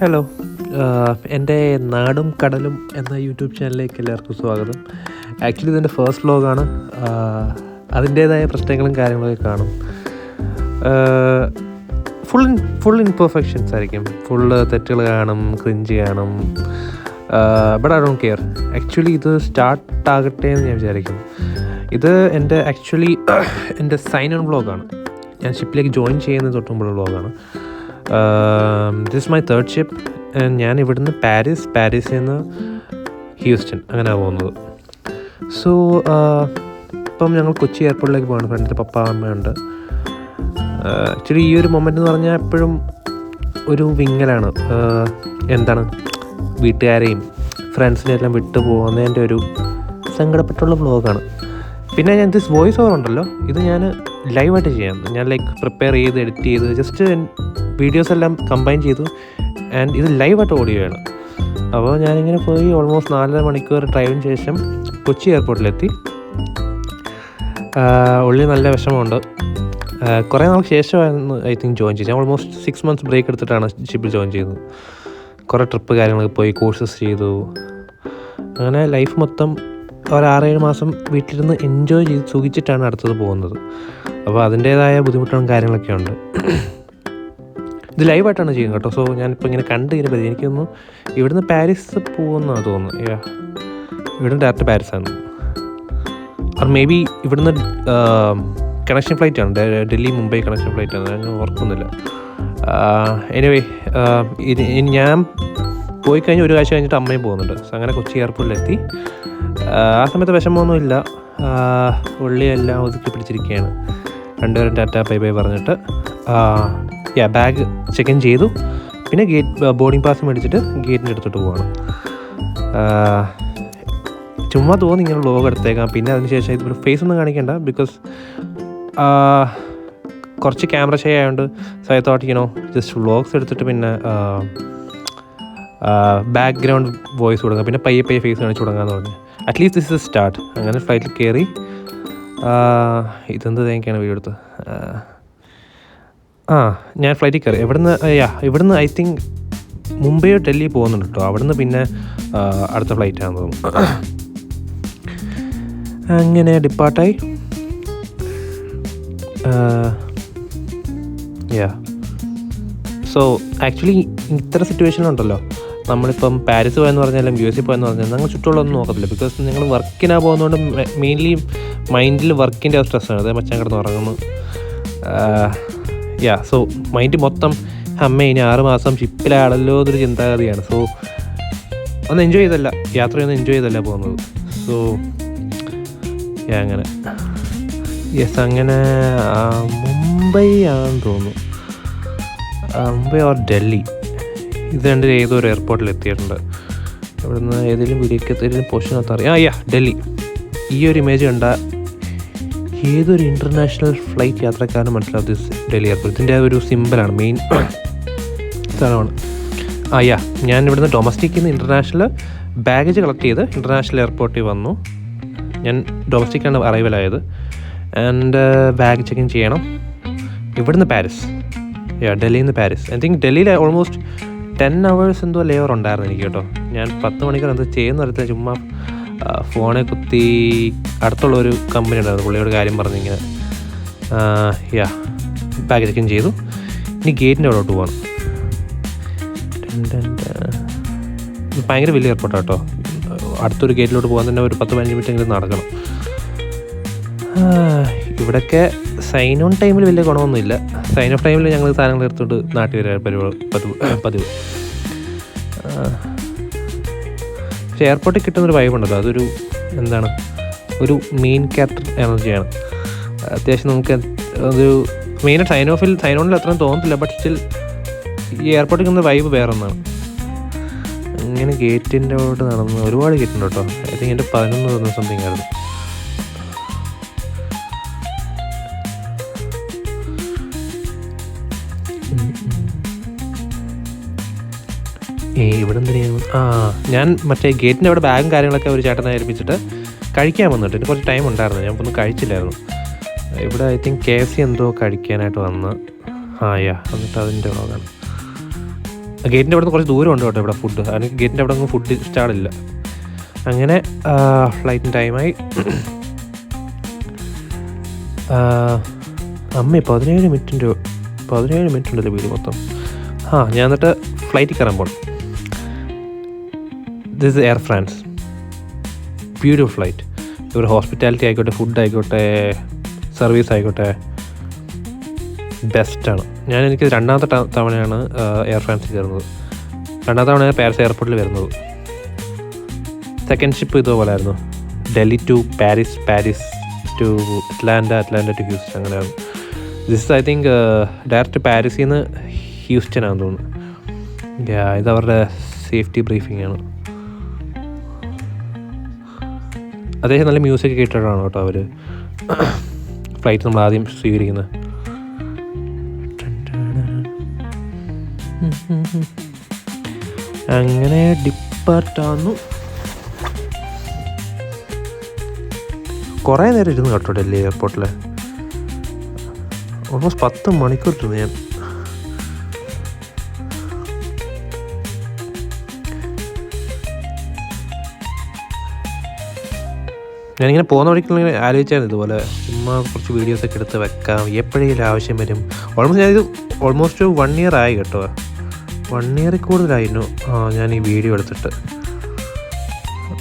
Hello, എൻ്റെ നാടും കടലും എന്ന യൂട്യൂബ് ചാനലിലേക്ക് എല്ലാവർക്കും സ്വാഗതം. ആക്ച്വലി ഇതെൻ്റെ ഫസ്റ്റ് വ്ലോഗാണ്. അതിൻ്റേതായ പ്രശ്നങ്ങളും കാര്യങ്ങളൊക്കെ കാണും. ഫുൾ ഇൻപെർഫെക്ഷൻസ് ആയിരിക്കും. ഫുള്ള് തെറ്റുകൾ കാണും, ക്രിഞ്ച് കാണും. But I don't care. Actually ഇത് സ്റ്റാർട്ടാകട്ടെ എന്ന് ഞാൻ വിചാരിക്കുന്നു. ഇത് എൻ്റെ സൈൻ ഓൺ വ്ലോഗാണ്. ഞാൻ ഷിപ്പിലേക്ക് ജോയിൻ ചെയ്യുന്നത് തൊട്ടുമുള്ള വ്ലോഗാണ്. This my third ship. ഞാൻ ഇവിടുന്ന് പാരീസിൽ നിന്ന് ഹ്യൂസ്റ്റൺ അങ്ങനെയാണ് പോകുന്നത്. സോ ഇപ്പം ഞങ്ങൾ കൊച്ചി എയർപോർട്ടിലേക്ക് പോകണം. ഫ്രണ്ടിൽ പപ്പ അമ്മയുണ്ട്. ആക്ച്വലി ഈ ഒരു മൊമെൻ്റ് എന്ന് പറഞ്ഞാൽ എപ്പോഴും ഒരു വിങ്ങലാണ്. എന്താണ്, വീട്ടുകാരെയും ഫ്രണ്ട്സിനെയും എല്ലാം വിട്ടു പോകുന്നതിൻ്റെ ഒരു സങ്കടപ്പെട്ടുള്ള വ്ലോഗാണ്. പിന്നെ ഞാൻ ദിസ് വോയിസ് ഓവർ ഉണ്ടല്ലോ, ഇത് ഞാൻ ലൈവായിട്ട് ചെയ്യാം. ഞാൻ പ്രിപ്പയർ ചെയ്ത് എഡിറ്റ് ചെയ്ത് ജസ്റ്റ് വീഡിയോസ് എല്ലാം കമ്പൈൻ ചെയ്തു. ആൻഡ് ഇത് ലൈവായിട്ട് ഓഡിയോയാണ്. അപ്പോൾ ഞാനിങ്ങനെ പോയി ഓൾമോസ്റ്റ് 4.5 മണിക്കൂർ ഡ്രൈവിന് ശേഷം കൊച്ചി എയർപോർട്ടിലെത്തി. ഉള്ളിൽ നല്ല വിഷമമുണ്ട്. കുറേ നാൾക്ക് ശേഷമായിരുന്നു ഐ തിങ്ക് ജോയിൻ ചെയ്തത്. ഞാൻ ഓൾമോസ്റ്റ് 6 months ബ്രേക്ക് എടുത്തിട്ടാണ് ഷിപ്പിൽ ജോയിൻ ചെയ്തത്. കുറേ ട്രിപ്പ് കാര്യങ്ങളൊക്കെ പോയി, കോഴ്സസ് ചെയ്തു. അങ്ങനെ ലൈഫ് മൊത്തം ഒരു 6-7 മാസം വീട്ടിലിരുന്ന് എൻജോയ് ചെയ്ത് സുഖിച്ചിട്ടാണ് അടുത്തത് പോകുന്നത്. അപ്പോൾ അതിൻ്റേതായ ബുദ്ധിമുട്ടും കാര്യങ്ങളൊക്കെ ഉണ്ട്. ഇത് ലൈവായിട്ടാണ് ചെയ്യുന്നത് കേട്ടോ. സോ ഞാനിപ്പോൾ ഇങ്ങനെ ഇങ്ങനെ പറ്റി എനിക്കൊന്ന് ഇവിടുന്ന് പാരീസ് പോകുന്നതാണ് തോന്നുന്നു. ഇവിടുന്ന് ഡയറക്റ്റ് പാരീസാണ്. ഓർ മേ ബി ഇവിടുന്ന് കണക്ഷൻ ഫ്ലൈറ്റാണ്, ഡൽഹി മുംബൈ കണക്ഷൻ ഫ്ലൈറ്റാണ്. ഞാൻ ഓർക്കുന്നില്ല. എനിവേ ഞാൻ പോയി കഴിഞ്ഞ് ഒരു ആഴ്ച കഴിഞ്ഞിട്ട് അമ്മയും പോകുന്നുണ്ട്. സോ അങ്ങനെ കൊച്ചി എയർപോർട്ടിലെത്തി. ആ സമയത്ത് വിഷമമൊന്നുമില്ല. ഉള്ളിയെല്ലാം ഒതുക്കി പിടിച്ചിരിക്കുകയാണ്. രണ്ടുപേരും ടാറ്റ ബൈ ബൈ പറഞ്ഞിട്ട് ബാഗ് ചെക്ക് ഇൻ ചെയ്തു. പിന്നെ ബോർഡിംഗ് പാസ് മേടിച്ചിട്ട് ഗേറ്റിൻ്റെ അടുത്തോട്ട് പോവാണ്. ചുമ്മാ തോന്നി ഇങ്ങനെ വ്ലോഗ് എടുത്തേക്കാം. പിന്നെ അതിനുശേഷം ഇത് ഫേസ് ഒന്നും കാണിക്കേണ്ട, ബിക്കോസ് കുറച്ച് ക്യാമറ ഷേ ആയതുകൊണ്ട്. So I thought just vlogs എടുത്തിട്ട് പിന്നെ ബാക്ക്ഗ്രൗണ്ട് വോയിസ് കൊടുക്കുക, പിന്നെ പയ്യെ ഫേസ് കാണിച്ച് തുടങ്ങാമെന്ന് പറഞ്ഞു. At least this is start. അങ്ങനെ ഫ്ലൈറ്റിൽ കയറി. ഇതെന്ത് തേങ്ങയാണ് വീഡിയോ എടുത്ത്. ഞാൻ ഫ്ലൈറ്റിൽ കയറി. ഇവിടുന്ന് ഐ തിങ്ക് മുംബൈയോ ഡൽഹി പോകുന്നുണ്ട് കേട്ടോ. അവിടുന്ന് പിന്നെ അടുത്ത ഫ്ലൈറ്റാണെന്ന് തോന്നുന്നു. അങ്ങനെ ഡിപ്പാർട്ടായി. സോ ആക്ച്വലി ഇത്തരം സിറ്റുവേഷനുണ്ടല്ലോ, നമ്മളിപ്പം പാരീസ് പോയെന്ന് പറഞ്ഞാലും US പോയെന്ന് പറഞ്ഞാലും നിങ്ങൾ ചുറ്റുമുള്ളതൊന്നും നോക്കത്തില്ല. ബിക്കോസ് നിങ്ങൾ വർക്കിനാണ് പോകുന്നതുകൊണ്ട് മെയിൻലി മൈൻഡിൽ വർക്കിൻ്റെ സ്ട്രെസ്സാണ്. അതേ മച്ചാൻ കിടന്ന് ഉറങ്ങുന്നു. സോ മൈൻഡ് മൊത്തം ഇനി 6 മാസം ഷിപ്പിലാണല്ലോ എന്നൊരു ചിന്താഗതിയാണ്. സോ ഒന്ന് എൻജോയ് ചെയ്തല്ല, യാത്രയൊന്നും എൻജോയ് ചെയ്തല്ല പോകുന്നത്. സോ അങ്ങനെ അങ്ങനെ മുംബൈ ആണെന്ന് തോന്നുന്നു. മുംബൈ ഓർ ഡൽഹി, ഇത് രണ്ടും ഏതൊരു എയർപോർട്ടിൽ എത്തിയിട്ടുണ്ട്. ഇവിടുന്ന് ഏതെങ്കിലും പോർഷനകത്ത് അറിയാം. ഡൽഹി. ഈ ഒരു ഇമേജ് കണ്ട ഏതൊരു ഇൻ്റർനാഷണൽ ഫ്ലൈറ്റ് യാത്രക്കാരനും മനസ്സിലാവും ദിസ് ഡൽഹി എയർപോർട്ട്. ഇതിൻ്റെ ഒരു സിമ്പിളാണ്, മെയിൻ സ്ഥലമാണ്. ഞാൻ ഇവിടുന്ന് ഡൊമസ്റ്റിക്കിൽ നിന്ന് ഇൻ്റർനാഷണൽ ബാഗേജ് കളക്ട് ചെയ്ത് ഇൻ്റർനാഷണൽ എയർപോർട്ടിൽ വന്നു. ഞാൻ ഡൊമസ്റ്റിക്കാണ് അറൈവലായത്. ആൻഡ് ബാഗ് ചെക്ക് ഇൻ ചെയ്യണം. ഇവിടുന്ന് പാരീസ്. ഡൽഹിയിൽ നിന്ന് പാരീസ്. ഐ തിങ്ക് ഡൽഹിയിൽ ഓൾമോസ്റ്റ് 10 hours എന്തോ ലേവർ ഉണ്ടായിരുന്നു എനിക്ക് കേട്ടോ. ഞാൻ 10 മണിക്കൂർ എന്തോ ചെയ്യുന്ന ചുമ്മാ ഫോണിൽ കുത്തി അടുത്തുള്ളൊരു കമ്പനി ഉണ്ടായിരുന്നു, പുള്ളിയോട് കാര്യം പറഞ്ഞിങ്ങനെ. ബാഗ് ചെക്ക് ഇൻ ചെയ്തു. ഇനി ഗേറ്റിൻ്റെ അവിടോട്ട് പോകണം. ഭയങ്കര വലിയ എയർപോർട്ടാണ് കേട്ടോ. അടുത്തൊരു ഗേറ്റിലോട്ട് പോകാൻ തന്നെ ഒരു 10-15 മിനിറ്റ് എങ്കിലും നടക്കണം. ഇവിടെയൊക്കെ സൈൻ ഓൺ ടൈമിൽ വലിയ ഗുണമൊന്നുമില്ല. സൈൻ ഓഫ് ടൈമിൽ ഞങ്ങൾ സാധനങ്ങൾ എടുത്തുകൊണ്ട് നാട്ടിൽ വരാൻ പതിവ്. പക്ഷേ എയർപോർട്ടിൽ കിട്ടുന്നൊരു വൈബുണ്ടല്ലോ, അതൊരു ഒരു മെയിൻ ക്യാരക്ടർ എനർജിയാണ്. അത്യാവശ്യം നമുക്ക് ഒരു മെയിനായിട്ട് സൈൻ ഓണിൽ അത്രയും തോന്നത്തില്ല. ബട്ട് സ്റ്റിൽ ഈ എയർപോർട്ടിൽ കിട്ടുന്ന വൈബ് വേറെ ഒന്നാണ്. അങ്ങനെ ഗേറ്റിൻ്റെ അവിടെ നടന്ന് ഒരുപാട് ഗേറ്റുണ്ട് കേട്ടോ. ഐ തിങ്ക് എൻ്റെ 11 സംതിങ് ആയിരുന്നു. ഇവിടെ എന്തിനാണ് ഞാൻ മറ്റേ ഗേറ്റിൻ്റെ അവിടെ ബാഗും കാര്യങ്ങളൊക്കെ ഒരു ചേട്ടനെ ഏൽപ്പിച്ചിട്ട് കഴിക്കാൻ വന്നിട്ട് എനിക്ക് കുറച്ച് ടൈം ഉണ്ടായിരുന്നു. ഞാൻ ഒന്നും കഴിച്ചില്ലായിരുന്നു. ഇവിടെ ഐ തിങ്ക് KFC എന്തോ കഴിക്കാനായിട്ട് വന്ന് എന്നിട്ട് അതിൻ്റെ വ്ളോഗാണ്. ഗേറ്റിൻ്റെ അവിടെ നിന്ന് കുറച്ച് ദൂരം ഉണ്ട് കേട്ടോ ഇവിടെ ഫുഡ്, അതിന് ഗേറ്റിൻ്റെ അവിടെ ഒന്നും ഫുഡ് സ്റ്റാളില്ല. അങ്ങനെ ഫ്ലൈറ്റിന് ടൈമായി. അമ്മ 17 മിനിറ്റ് ഉണ്ടല്ലോ വീട് മൊത്തം. ഞാൻ എന്നിട്ട് ഫ്ലൈറ്റിൽ കയറാൻ പോകണം. This air France, beautiful flight. ഇവർ ഹോസ്പിറ്റാലിറ്റി ആയിക്കോട്ടെ, ഫുഡ് ആയിക്കോട്ടെ, സർവീസ് ആയിക്കോട്ടെ, ബെസ്റ്റാണ്. എനിക്ക് രണ്ടാമത്തെ തവണയാണ് എയർ ഫ്രാൻസിൽ കയറുന്നത്. രണ്ടാമത്തെ തവണയാണ് പാരീസ് എയർപോർട്ടിൽ വരുന്നത്. സെക്കൻഡ് ഷിപ്പ് ഇതുപോലെ ആയിരുന്നു, Delhi to Paris, Paris to Atlanta to Houston, അങ്ങനെയാണ്. ദിസ് ഐ തിങ്ക് ഡയറക്റ്റ് പാരീസിൽ നിന്ന് ഹ്യൂസ്റ്റൺ ആണെന്ന് തോന്നുന്നു. ഇത് അവരുടെ സേഫ്റ്റി ബ്രീഫിംഗ് ആണ്. അത്യാവശ്യം നല്ല മ്യൂസിക് കേട്ടിട്ടാണ് കേട്ടോ അവർ ഫ്ലൈറ്റ് നമ്മൾ ആദ്യം സ്വീകരിക്കുന്നത്. അങ്ങനെ ഡിപ്പാർട്ടാന്നു. കുറേ നേരം ഇരുന്ന് കേട്ടോ ഡൽഹി എയർപോർട്ടിൽ. ഓൾമോസ്റ്റ് 10 മണിക്കൂർ ഇരുന്നു ഞാൻ. ഞാനിങ്ങനെ പോകുന്ന വഴിക്കുള്ള ആലോചിച്ചായിരുന്നു ഇതുപോലെ ചുമ്മാ കുറച്ച് വീഡിയോസൊക്കെ എടുത്ത് വെക്കാം, എപ്പോഴെങ്കിലും ആവശ്യം വരും. ഓൾമോസ്റ്റ് 1 ഇയർ ആയി കേട്ടോ, 1 ഇയർ കൂടുതലായിരുന്നു ഞാൻ ഈ വീഡിയോ എടുത്തിട്ട്.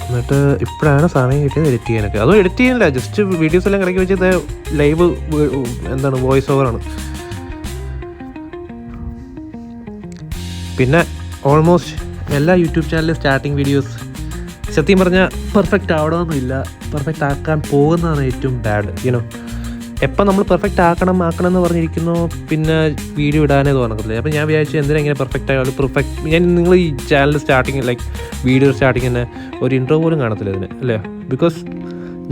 എന്നിട്ട് ഇപ്പോഴാണ് സമയം കിട്ടിയത് എഡിറ്റ് ചെയ്യാനൊക്കെ. അതും എഡിറ്റ് ചെയ്യാനില്ല, ജസ്റ്റ് വീഡിയോസ് എല്ലാം ഇടയ്ക്ക് വെച്ചത് ലൈവ് വോയിസ് ഓവറാണ്. പിന്നെ ഓൾമോസ്റ്റ് എല്ലാ യൂട്യൂബ് ചാനലിലും സ്റ്റാർട്ടിങ് വീഡിയോസ് സത്യം പറഞ്ഞാൽ പെർഫെക്റ്റ് ആവണമെന്നില്ല, പെർഫെക്റ്റ് ആക്കാൻ പോകുന്നതാണ് ഏറ്റവും ബാഡ്. എപ്പോൾ നമ്മൾ പെർഫെക്റ്റ് ആക്കണം എന്ന് പറഞ്ഞിരിക്കുന്നു, പിന്നെ വീഡിയോ ഇടാനേ തോന്നത്തില്ല. അപ്പോൾ ഞാൻ വിചാരിച്ചു എന്തിനാ ഇങ്ങനെ പെർഫെക്റ്റ് ആയാലും നിങ്ങൾ ഈ ചാനൽ സ്റ്റാർട്ടിങ് വീഡിയോ സ്റ്റാർട്ടിങ് തന്നെ ഒരു ഇൻട്രോ പോലും കാണത്തില്ല ഇതിന്, അല്ലേ? ബിക്കോസ്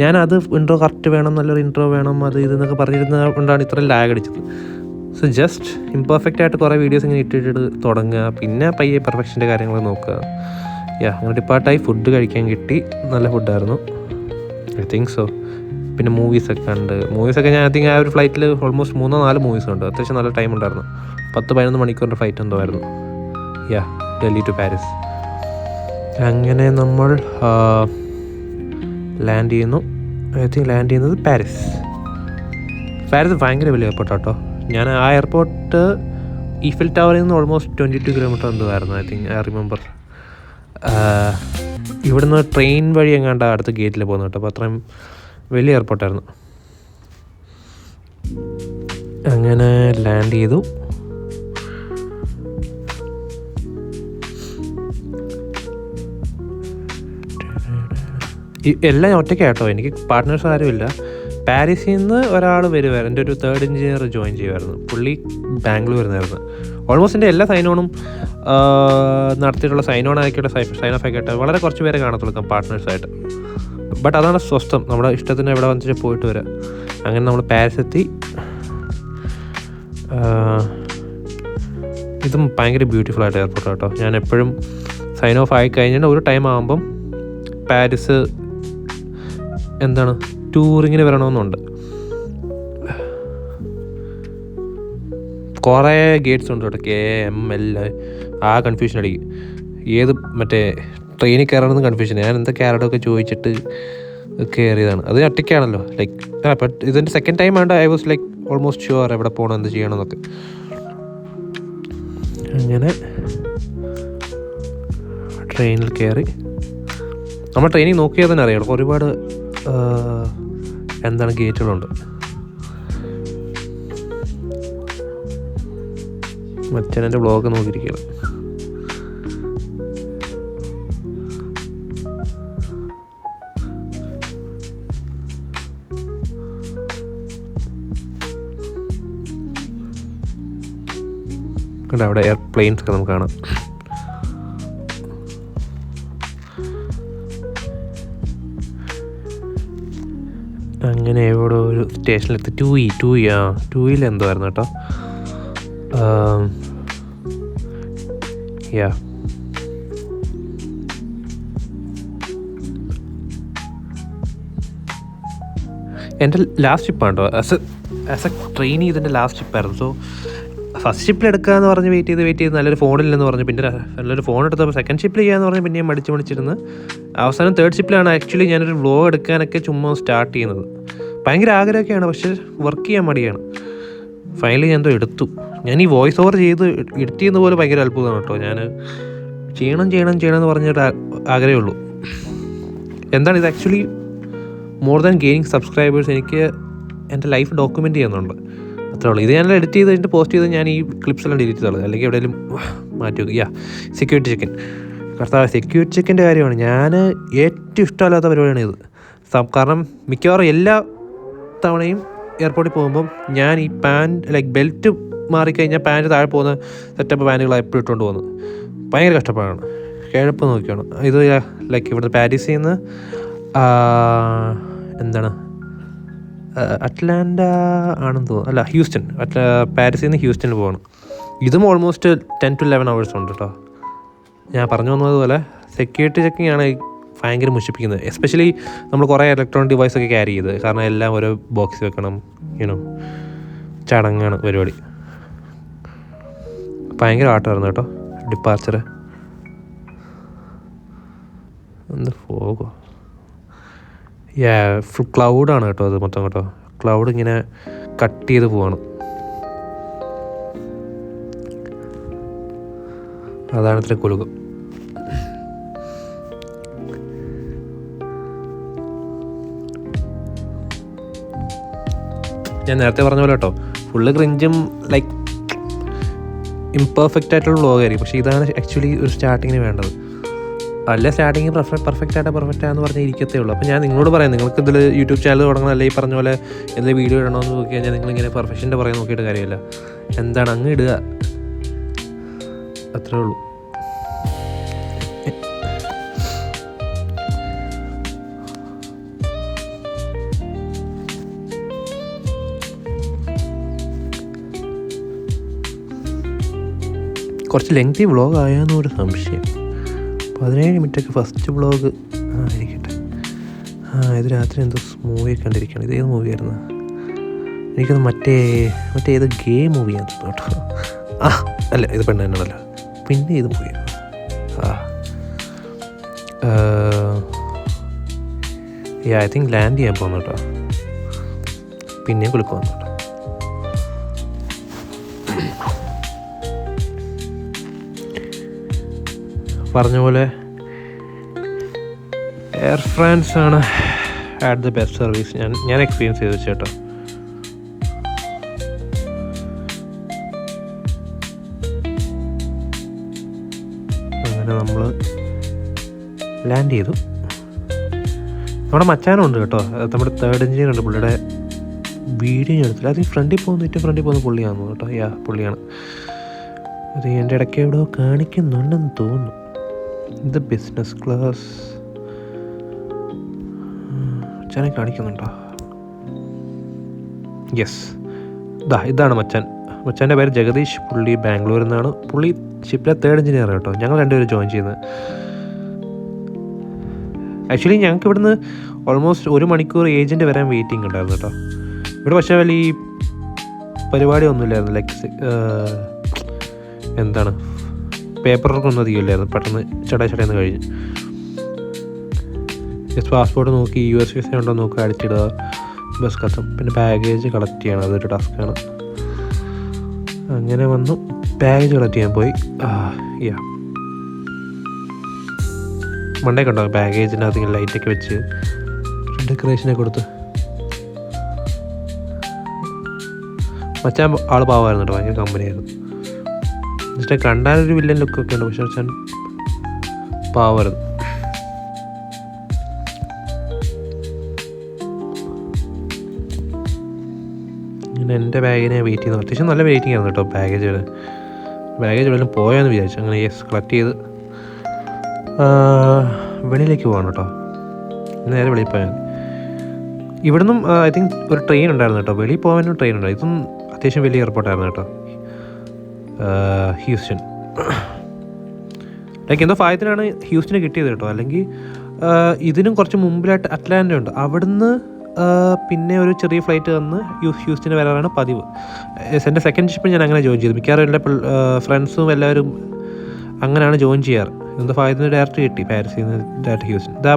ഞാനത് ഇൻട്രോ കറക്റ്റ് വേണം, നല്ലൊരു ഇൻട്രോ വേണം, അത് ഇതെന്നൊക്കെ പറഞ്ഞിരുന്നത് കൊണ്ടാണ് ഇത്ര ലാഗ് അടിച്ചത്. സോ ജസ്റ്റ് ഇംപെർഫെക്റ്റ് ആയിട്ട് കുറേ വീഡിയോസ് ഇങ്ങനെ ഇട്ടിട്ട് തുടങ്ങുക, പിന്നെ പയ്യെ പെർഫെക്ഷൻ്റെ കാര്യങ്ങൾ നോക്കുക. അങ്ങനെ ഡിപ്പാർട്ടായി. ഫുഡ് കഴിക്കാൻ കിട്ടി, നല്ല ഫുഡായിരുന്നു, ഐ തിങ്ക് സോ. പിന്നെ മൂവീസൊക്കെ ഞാൻ ഐ തിങ്ക് ആ ഒരു ഫ്ലൈറ്റിൽ ഓൾമോസ്റ്റ് 3-4 മൂവീസ് ഉണ്ട്. അത്യാവശ്യം നല്ല ടൈം ഉണ്ടായിരുന്നു. 10-11 മണിക്കൂറിൻ്റെ ഫ്ലൈറ്റ് എന്തോ ആയിരുന്നു. Delhi to Paris. അങ്ങനെ നമ്മൾ ലാൻഡ് ചെയ്യുന്നു. ഐ തിങ്ക് ലാൻഡ് ചെയ്യുന്നത് പാരീസ് ഭയങ്കര വലിയ എയർപോർട്ടാണ് കേട്ടോ. ഞാൻ ആ എയർപോർട്ട് ഈഫൽ ടവറിൽ നിന്ന് ഓൾമോസ്റ്റ് 22 കിലോമീറ്റർ എന്തോ ആയിരുന്നു, ഐ തിങ്ക്, ഐ റിമെമ്പർ. ഇവിടുന്ന് ട്രെയിൻ വഴി എങ്ങാണ്ട് അടുത്ത ഗേറ്റിൽ പോകുന്നത് കേട്ടോ. അപ്പോൾ അത്രയും വലിയ എയർപോർട്ടായിരുന്നു. അങ്ങനെ ലാൻഡ് ചെയ്തു. എല്ലാം ഒറ്റയ്ക്കാട്ടോ, എനിക്ക് പാർട്ട്നേഴ്സ് ആരുമില്ല. പാരീസിൽ നിന്ന് ഒരാൾ വരുമായിരുന്നു, എൻ്റെ ഒരു 3rd എഞ്ചിനീയർ ജോയിൻ ചെയ്യുമായിരുന്നു. പുള്ളി ബാംഗ്ലൂർ വരുന്നായിരുന്നു. ഓൾമോസ്റ്റ് എൻ്റെ എല്ലാ സൈനോണും നടത്തിയിട്ടുള്ള സൈനോൺ ആയിക്കോട്ടെ, സൈൻ ഓഫ് ആയിക്കോട്ടെ, വളരെ കുറച്ച് പേരെ കാണത്തുള്ളൂ പാർട്ട്നേഴ്സായിട്ട്. ബട്ട് അതാണ് സ്വസ്ഥം, നമ്മുടെ ഇഷ്ടത്തിന് എവിടെ വന്നിട്ട് പോയിട്ട് വരാം. അങ്ങനെ നമ്മൾ പാരീസ് എത്തി. ഇതും ഭയങ്കര ബ്യൂട്ടിഫുൾ ആയിട്ട് എയർപോർട്ട് കേട്ടോ. ഞാൻ എപ്പോഴും സൈൻ ഓഫ് ആയി കഴിഞ്ഞാൽ ഒരു ടൈം ആകുമ്പം പാരീസ് ടൂറിങ്ങിന് വരണമെന്നുണ്ട്. കുറേ ഗേറ്റ്സ് ഉണ്ട് കേട്ടോ, KML. കൺഫ്യൂഷൻ അടിക്കും, ഏത് ട്രെയിനിൽ കയറണമെന്ന് കൺഫ്യൂഷൻ. ഞാൻ എന്താ കയറടമൊക്കെ ചോദിച്ചിട്ട് കയറിയതാണ്. അത് ഒറ്റയ്ക്കാണല്ലോ, ബട്ട് ഇതിൻ്റെ സെക്കൻഡ് ടൈം ആണ്ട് ഐ വാസ് ഓൾമോസ്റ്റ് ഷുവർ എവിടെ പോകണം, എന്ത് ചെയ്യണമെന്നൊക്കെ. അങ്ങനെ ട്രെയിനിൽ കയറി. നമ്മൾ ട്രെയിനിൽ നോക്കിയാൽ തന്നെ അറിയാം ഒരുപാട് ഗേറ്റുകളുണ്ട്. മച്ചനെൻ്റെ വ്ളോഗ് നോക്കിയിരിക്കുകയാണ്. അവിടെ എയർപ്ലെയിൻസ് ഒക്കെ നമുക്ക് കാണാം. അങ്ങനെ എവിടെ ഒരു സ്റ്റേഷനിലെത്തി. 2E എന്തോ ആയിരുന്നു കേട്ടോ. എൻ്റെ ലാസ്റ്റ് ട്രിപ്പാണ് കേട്ടോ. ആസ് എ ട്രെയിനി ഇതിൻ്റെ ലാസ്റ്റ് ട്രിപ്പായിരുന്നു. ഫസ്റ്റ് ഷിപ്പിൽ എടുക്കാമെന്ന് പറഞ്ഞ് വെയിറ്റ് ചെയ്ത് നല്ലൊരു ഫോണില്ലെന്ന് പറഞ്ഞു. പിന്നെ നല്ലൊരു ഫോൺ എടുത്തപ്പോൾ സെക്കൻഡ് ഷിപ്പിൽ ചെയ്യാമെന്ന് പറഞ്ഞ് പിന്നെയും മടിച്ചിരുന്ന് അവസാനം തേർഡ് ഷിപ്പിലാണ് ആക്ച്വലി ഞാനൊരു വ്ലോഗ് എടുക്കാനൊക്കെ ചുമ്മാ സ്റ്റാർട്ട് ചെയ്യുന്നത്. ഭയങ്കര ആഗ്രഹമൊക്കെയാണ്, പക്ഷേ വർക്ക് ചെയ്യാൻ മടിയാണ്. ഫൈനലി ഞാൻ എന്തോ എടുത്തു. ഞാൻ ഈ വോയിസ് ഓവർ ചെയ്ത് എഡിറ്റ് ചെയ്യുന്ന പോലെ ഭയങ്കര അത്ഭുതമാണ് കേട്ടോ. ഞാൻ ചെയ്യണമെന്ന് പറഞ്ഞൊരു ആഗ്രഹമുള്ളൂ. എന്താണ് ഇത് actually more than gaining subscribers. എനിക്ക് എൻ്റെ ലൈഫ് ഡോക്യുമെൻറ്റ് ചെയ്യുന്നുണ്ട്, അത്രേ ഉള്ളൂ. ഇത് ഞാൻ എഡിറ്റ് ചെയ്ത് കഴിഞ്ഞിട്ട് പോസ്റ്റ് ചെയ്ത് ഞാൻ ഈ ക്ലിപ്സെല്ലാം ഡിലീറ്റ് ചെയ്തോളൂ, അല്ലെങ്കിൽ എവിടെയെങ്കിലും മാറ്റി വെക്കും. സെക്യൂരിറ്റി ചെക്കിൻ, കർത്താവ് സെക്യൂരിറ്റി ചെക്കിൻ്റെ കാര്യമാണ് ഞാൻ ഏറ്റവും ഇഷ്ടമല്ലാത്ത പരിപാടിയാണ് ഇത്. കാരണം മിക്കവാറും എല്ലാ തവണയും എയർപോർട്ടിൽ പോകുമ്പം ഞാൻ ഈ പാൻറ്റ് ബെൽറ്റ് മാറിക്കഴിഞ്ഞാൽ പാൻറ്റ് താഴെ പോകുന്ന സെറ്റപ്പ് പാൻറ്റുകളാണ് എപ്പോഴും ഇട്ടുകൊണ്ട് പോകുന്നത്. ഭയങ്കര കഷ്ടപ്പാടാണ്, കിഴപ്പ് നോക്കിയാണ്. ഇത് ഇവിടുന്ന് പാരീസിൽ നിന്ന് എന്താണ് അറ്റ്ലാന്റ ആണെന്ന് തോന്നുന്നു, അല്ല ഹ്യൂസ്റ്റൺ, പാരീസിൽ നിന്ന് ഹ്യൂസ്റ്റണിൽ പോകണം. ഇതും ഓൾമോസ്റ്റ് 10 to 11 hours ഉണ്ട് കേട്ടോ. ഞാൻ പറഞ്ഞു വന്നതുപോലെ സെക്യൂരിറ്റി ചെക്കിംഗ് ആണ് ഭയങ്കര മുഷിപ്പിക്കുന്നത്. എസ്പെഷ്യലി നമ്മൾ കുറേ ഇലക്ട്രോണിക് ഡിവൈസൊക്കെ ക്യാരി ചെയ്ത്, കാരണം എല്ലാം ഓരോ ബോക്സിൽ വെക്കണം, ചടങ്ങാണ് പരിപാടി. ഭയങ്കര ആട്ടമായിരുന്നു കേട്ടോ ഡിപ്പാർച്ചർ. എന്ത് ഫോഗോ, ഫുൾ ക്ലൗഡാണ് കേട്ടോ അത് മൊത്തം കേട്ടോ. ക്ലൗഡ് ഇങ്ങനെ കട്ട് ചെയ്ത് പോവാണ്. അതാണ് ഇത്ര കുലുകം. ഞാൻ നേരത്തെ പറഞ്ഞ പോലെ കേട്ടോ, ഫുള്ള് ക്രിഞ്ചും ഇംപെർഫെക്റ്റ് ആയിട്ടുള്ള വ്ളോഗായിരിക്കും. പക്ഷേ ഇതാണ് ആക്ച്വലി ഒരു സ്റ്റാർട്ടിങ്ങിന് വേണ്ടത്. അല്ല സ്റ്റാർട്ടിങ് പെർഫെക്റ്റ് ആണെന്ന് പറഞ്ഞാൽ ഇരിക്കത്തേ ഉള്ളൂ. അപ്പോൾ ഞാൻ നിങ്ങളോട് പറയാം, നിങ്ങൾക്ക് ഇതിൽ യൂട്യൂബ് ചാനൽ തുടങ്ങണം, അല്ലെങ്കിൽ ഈ പറഞ്ഞ പോലെ എന്തെങ്കിലും വീഡിയോ ഇടണമെന്ന് നോക്കി കഴിഞ്ഞാൽ നിങ്ങളിങ്ങനെ പെർഫെക്ഷൻ്റെ പറയാൻ നോക്കിയിട്ട് കാര്യമില്ല. എന്താണ് അങ്ങ് ഇടുക, അത്രേ ഉള്ളൂ. കുറച്ച് ലെങ്തി വ്ളോഗ് ആയെന്നൊരു സംശയം. 17 മിനിറ്റൊക്കെ ഫസ്റ്റ് വ്ളോഗ് ഇരിക്കട്ടെ. ഇത് രാത്രി എന്തോ മൂവിയൊക്കെ കണ്ടിരിക്കുകയാണ്. ഇത് ഏത് മൂവിയായിരുന്നു? എനിക്കൊന്ന് മറ്റേ ഏത് ഗെയിം മൂവിയാന്ന് തോന്നുന്നു കേട്ടോ. അല്ല ഇത് പെണ്ണ് തന്നെയാണല്ലോ. പിന്നെ ഇത് മൂവിയാണ് ഐ തിങ്ക് ലാൻഡ് ചെയ്യാൻ പോകുന്നു കേട്ടോ. പിന്നെയും കുളിക്കാൻ വന്നു കേട്ടോ. പറഞ്ഞ പോലെ എയർ ഫ്രാൻസ് ആണ് ആറ്റ് ദ ബെസ്റ്റ് സർവീസ്. ഞാൻ എക്സ്പീരിയൻസ് ചെയ്ത് വെച്ചേട്ടോ. അങ്ങനെ നമ്മൾ ലാൻഡ് ചെയ്തു. നമ്മുടെ മച്ചാനുണ്ട് കേട്ടോ, നമ്മുടെ തേർഡ് എഞ്ചിനീയർ ഉണ്ട്. പുള്ളിയുടെ വീഡിയോ ഞാൻ എടുത്തില്ല. അതിന് ഫ്രണ്ടിൽ പോകുന്ന പുള്ളിയാണെന്ന് കേട്ടോ. പുള്ളിയാണ് അത്. എൻ്റെ ഇടയ്ക്ക് എവിടെയോ കാണിക്കുന്നുണ്ടെന്ന് തോന്നുന്നു. ഇത് ബിസിനസ് ക്ലാസ് മച്ചാനെ കാണിക്കുന്നുണ്ടോ? യെസ്, ഇതാണ് മച്ചാൻ്റെ പേര് ജഗദീഷ്. പുള്ളി ബാംഗ്ലൂരിൽ നിന്നാണ്. പുള്ളി ഷിപ്പിലെ തേർഡ് എഞ്ചിനീയർ കേട്ടോ. ഞങ്ങൾ രണ്ടുപേരും ജോയിൻ ചെയ്യുന്നത്. ആക്ച്വലി ഞങ്ങൾക്ക് ഇവിടുന്ന് ഓൾമോസ്റ്റ് 1 മണിക്കൂർ ഏജൻറ്റ് വരാൻ വെയിറ്റിംഗ് ഉണ്ടായിരുന്നു കേട്ടോ. ഇവിടെ പക്ഷേ വലിയ പരിപാടി ഒന്നുമില്ലായിരുന്നു. എന്താണ് പേപ്പർ വർക്കൊന്നും അധികമില്ലായിരുന്നു. പെട്ടെന്ന് ചടയെന്ന് കഴിഞ്ഞ് ജസ്റ്റ് പാസ്പോർട്ട് നോക്കി US വിസ ഉണ്ടോ നോക്കി അടിച്ചിടുക, ബസ് കത്തും. പിന്നെ ബാഗേജ് കളക്ട് ചെയ്യണം, അതൊരു ടാസ്ക്കാണ്. അങ്ങനെ വന്നു ബാഗേജ് കളക്ട് ചെയ്യാൻ പോയി. മണ്ടേക്ക് ഉണ്ടാകും ബാഗേജിനകത്ത് ഇങ്ങനെ ലൈറ്റൊക്കെ വെച്ച് ഡെക്കറേഷനൊക്കെ കൊടുത്ത്. മച്ചാൻ ആൾ പാവമായിരുന്നു കേട്ടോ, ഭയങ്കര കമ്പനിയായിരുന്നു. ജസ്റ്റ് കണ്ടാലൊരു വില്ലൻ ലുക്കൊക്കെ ഉണ്ട്, പക്ഷെ മച്ചാൻ പാവമായിരുന്നു. ഇങ്ങനെ എൻ്റെ ബാഗിനെ വെയിറ്റ് ചെയ്യുന്നു. അത്യാവശ്യം നല്ല വെയിറ്റിംഗ് ആയിരുന്നു കേട്ടോ. ബാഗേജ് എവിടെയെങ്കിലും പോയാന്ന് വിചാരിച്ചു. അങ്ങനെ കളക്ട് ചെയ്ത് വെളിയിലേക്ക് പോകണം കേട്ടോ. നേരെ വെളിയിൽ പോയാൽ ഇവിടുന്നും ഐ തിങ്ക് ഒരു ട്രെയിൻ ഉണ്ടായിരുന്നു കേട്ടോ. വെളിയിൽ പോകാനും ട്രെയിൻ ഉണ്ടായിരുന്നു. ഇതും അത്യാവശ്യം വലിയ എയർപോർട്ടായിരുന്നു കേട്ടോ, ഹ്യൂസ്റ്റൺ. എന്തോ ഭാഗ്യത്തിനാണ് ഹ്യൂസ്റ്റന് കിട്ടിയത് കേട്ടോ. അല്ലെങ്കിൽ ഇതിനും കുറച്ച് മുമ്പിലായിട്ട് അറ്റ്ലാന്റ ഉണ്ട്. അവിടുന്ന് പിന്നെ ഒരു ചെറിയ ഫ്ലൈറ്റ് വന്ന് ഹ്യൂസ്റ്റന് വരാറാണ് പതിവ്. എൻ്റെ സെക്കൻഡ് ഷിപ്പ് ഞാൻ അങ്ങനെ ജോയിൻ ചെയ്തു. മിക്കവാറും എൻ്റെ ഫ്രണ്ട്സും എല്ലാവരും അങ്ങനെയാണ് ജോയിൻ ചെയ്യാറ്. എന്താ ഫായതിന് ഡയറക്റ്റ് കിട്ടി പാരീസിൽ നിന്ന് ഡയറക്റ്റ് ഹ്യൂസ്റ്റൺ. ഇതാ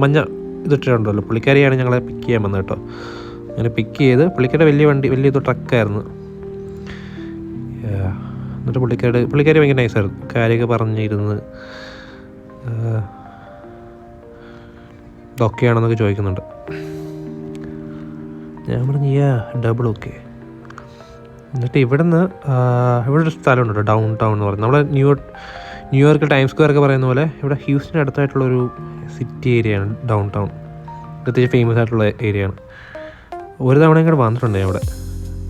മഞ്ഞ ഇതിട്ടുണ്ടല്ലോ, പുള്ളിക്കാരിയാണ് ഞങ്ങളെ പിക്ക് ചെയ്യാൻ വന്നത് കേട്ടോ. അങ്ങനെ പിക്ക് ചെയ്ത് പുള്ളിക്കാരുടെ വലിയ ട്രക്കായിരുന്നു. എന്നിട്ട് പുള്ളിക്കാരി ഭയങ്കര നൈസായിരുന്നു. കാര്യമൊക്കെ പറഞ്ഞിരുന്ന് ഇതൊക്കെയാണെന്നൊക്കെ ചോദിക്കുന്നുണ്ട്. ഞാൻ പറഞ്ഞു ഡബിൾ ഓക്കെ. എന്നിട്ട് ഇവിടെ ഒരു സ്ഥലമുണ്ട് കേട്ടോ, ഡൗൺ ടൗൺ എന്ന് പറയുന്നത്. നമ്മളെ ന്യൂയോർക്ക് ടൈം സ്ക്വയർ ഒക്കെ പറയുന്ന പോലെ ഇവിടെ ഹ്യൂസ്റ്റന് അടുത്തായിട്ടുള്ളൊരു സിറ്റി ഏരിയയാണ് ഡൗൺ ടൗൺ. പ്രത്യേകിച്ച് ഫേമസ് ആയിട്ടുള്ള ഏരിയയാണ്. ഒരു തവണ ഇങ്ങോട്ട് വന്നിട്ടുണ്ട് ഞാൻ ഇവിടെ.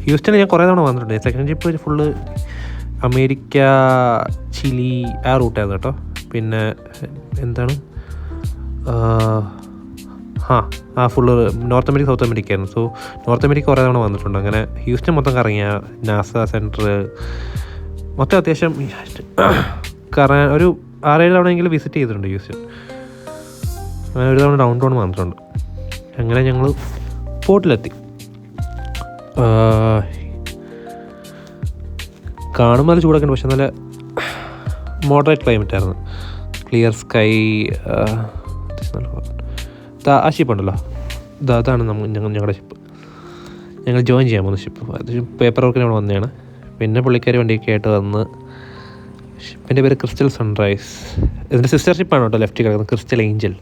ഹ്യൂസ്റ്റണിൽ ഞാൻ കുറേ തവണ വന്നിട്ടുണ്ട്. Second trip full America, Chile ആ റൂട്ടായിരുന്നു കേട്ടോ. പിന്നെ എന്താണ് full north America, south America ആയിരുന്നു. സോ നോർത്ത് അമേരിക്ക കുറേ തവണ വന്നിട്ടുണ്ട്. അങ്ങനെ ഹ്യൂസ്റ്റൺ മൊത്തം കറങ്ങിയ നാസ സെൻറ്റർ മൊത്തം അത്യാവശ്യം ഒരു 6-7 തവണയെങ്കിലും വിസിറ്റ് ചെയ്തിട്ടുണ്ട് ഹ്യൂസ്റ്റൺ. അങ്ങനെ ഒരു തവണ ഡൗൺ ടൗൺ വന്നിട്ടുണ്ട്. അങ്ങനെ ഞങ്ങൾ പോർട്ടിലെത്തി. കാണുമ്പോൾ നല്ല ചൂടൊക്കെ ഉണ്ട്, പക്ഷെ നല്ല മോഡറേറ്റ് ക്ലൈമറ്റ് ആയിരുന്നു. Clear sky. ആ ഷിപ്പുണ്ടല്ലോ, അതാണ് ഞങ്ങളുടെ ഷിപ്പ്. ഞങ്ങൾ ജോയിൻ ചെയ്യാൻ പോകുന്ന ഷിപ്പ്. അത് പേപ്പർ വർക്കിന് അവിടെ വന്നതാണ്. പിന്നെ പുള്ളിക്കാരി വണ്ടിയൊക്കെ ആയിട്ട് വന്ന്. ഷിപ്പിൻ്റെ പേര് ക്രിസ്റ്റൽ സൺറൈസ്. ഇതിൻ്റെ സിസ്റ്റർ ഷിപ്പാണ് കേട്ടോ ലെഫ്റ്റ് കിടക്കുന്നത്, ക്രിസ്റ്റൽ ഏഞ്ചൽ.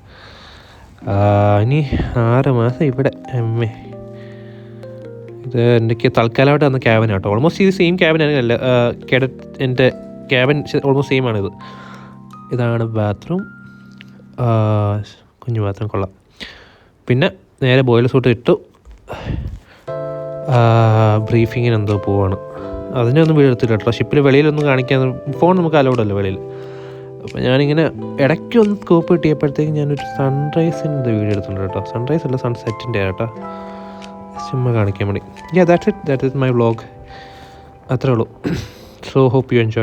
ഇനി 6 മാസം ഇവിടെ. ഇത് എനിക്ക് തൽക്കാലമായിട്ട് വന്ന ക്യാബിനാണ് കേട്ടോ. ഓൾമോസ്റ്റ് ഇത് സെയിം ക്യാബിനാണ്. എൻ്റെ ക്യാബിൻ ഓൾമോസ്റ്റ് സെയിം ആണിത്. ഇതാണ് ബാത്റൂം, കുഞ്ഞു ബാത്റൂം, കൊള്ളാം. പിന്നെ നേരെ ബോയിലർ സൂട്ട് ഇട്ടു ബ്രീഫിങ്ങിന് എന്തോ പോവാണ്. അതിനൊന്നും വീഡിയോ എടുത്തില്ല കേട്ടോ. ഷിപ്പിൽ വെളിയിലൊന്നും കാണിക്കാൻ ഫോൺ നമുക്ക് അലൗഡല്ലോ വെളിയിൽ. അപ്പോൾ ഞാനിങ്ങനെ ഇടയ്ക്കൊന്ന് സ്കോപ്പ് കിട്ടിയപ്പോഴത്തേക്കും ഞാനൊരു സൺറൈസിൻ്റെ വീഡിയോ എടുത്തിട്ടുണ്ട് കേട്ടോ. സൺറൈസ് അല്ല, സൺസെറ്റിൻ്റെ കേട്ടോ, ചുമ്മാ കാണിക്കാൻ വേണ്ടി. That's it my vlog. അത്രേ ഉള്ളൂ. So hope you enjoy.